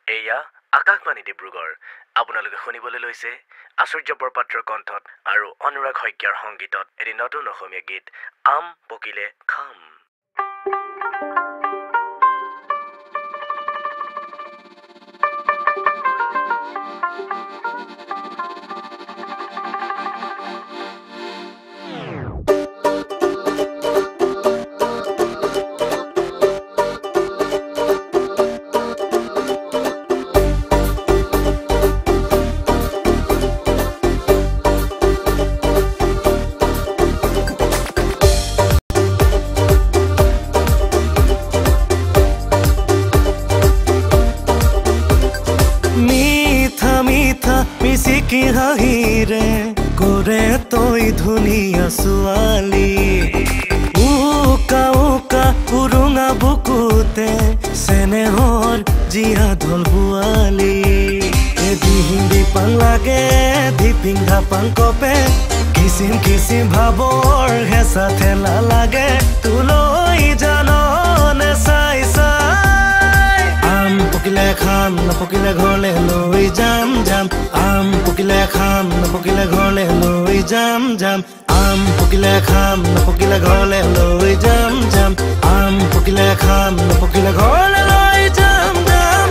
এয়া আকাশবাণী ডিব্ৰুগড় আপোনালোকে শুনিবলৈ লৈছে আশ্চৰ্য বৰপাত্ৰৰ কণ্ঠত আৰু অনুৰাগ শইকীয়াৰ সংগীতত এটি নতুন অসমীয়া গীত আম পকিলে খাম। মিচিকি হাঁহিৰে কৰে তই ধুনীয়া ছোৱালী উকা উকা উৰুঙা বুকুতে চেনেহৰ জীয়া ঢল বোৱালী হিন্দি পান লাগে ধিপিংধা পান কপে কিচিম কিচিম ভাবৰ হেঁচা ঠেলা লাগে তোলৈ জাননে চাই চাই আম পকিলে খাম নপকিলে ঘৰলে লৈ যাম যাম আম পকিলে খাম নপকিলে ঘৰলে লৈ যাম যাম আম পকিলে খাম নপকিলে ঘৰলে লৈ যাম যাম আম পকিলে খাম নপকিলে ঘৰলে লৈ যাম যাম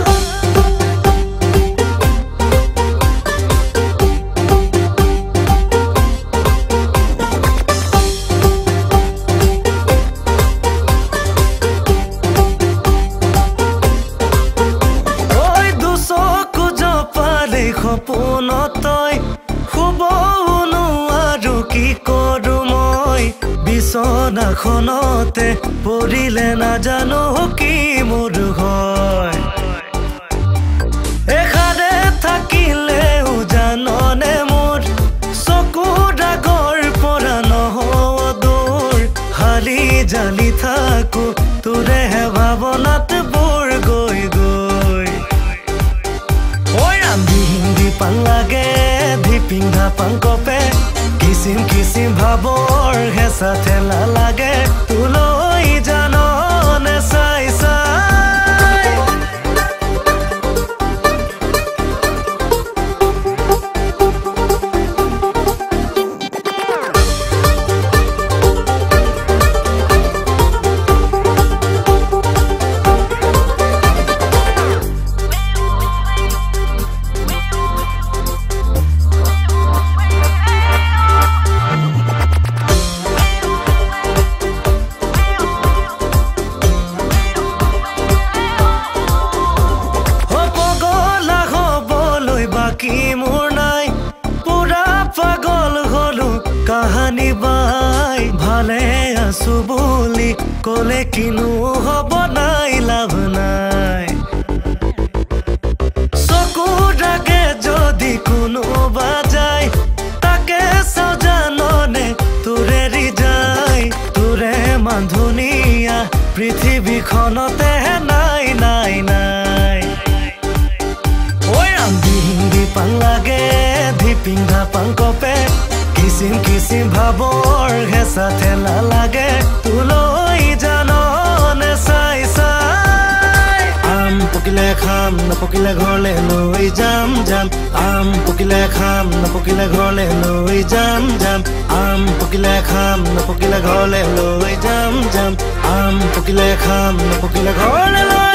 সপোনতই শুব নোৱাৰো কি কৰো মই বিছনাখনতে পৰিলে নাজানো কি মোৰ হয় এখানে থাকিলেও জাননে মোৰ চকু ডাগৰ পৰা নহওঁ দূৰ হালি জালি থাকো তোৰেহে ভাৱনাত বোৰ গৈ গৈ হিন্দি পান লাগে ধিপিংধা পান কপে কিচিম কিচিম ভাবৰ হেঁচা ঠেলা লাগে তোলৈ জাননে চাই চাই কি মোৰ নাই পুৰা পাগল হলো কাহানী বাই ভালে আছো বুলি কলে কিনো হব নাই লাভ নাই চকু ডাকে যদি কোনোবা যায় তাকে চাও জাননে তোৰেৰি যায় তোৰে মান ধুনীয়া পৃথিৱীখনতে নাই নাই নাই পান লাগে ধিপিংধা পান কপে কিচিম কিচিম ভাবৰ হেঁচা ঠেলা লাগে তোলৈ জাননে চাই চাই আম পকিলে খাম নপকিলে ঘৰলে লৈ যাম যাম আম পকিলে খাম নপকিলে ঘৰলে লৈ যাম যাম আম পকিলে খাম নপকিলে ঘৰলে লৈ যাম যাম আম পকিলে খাম নপকিলে ঘৰলে লৈ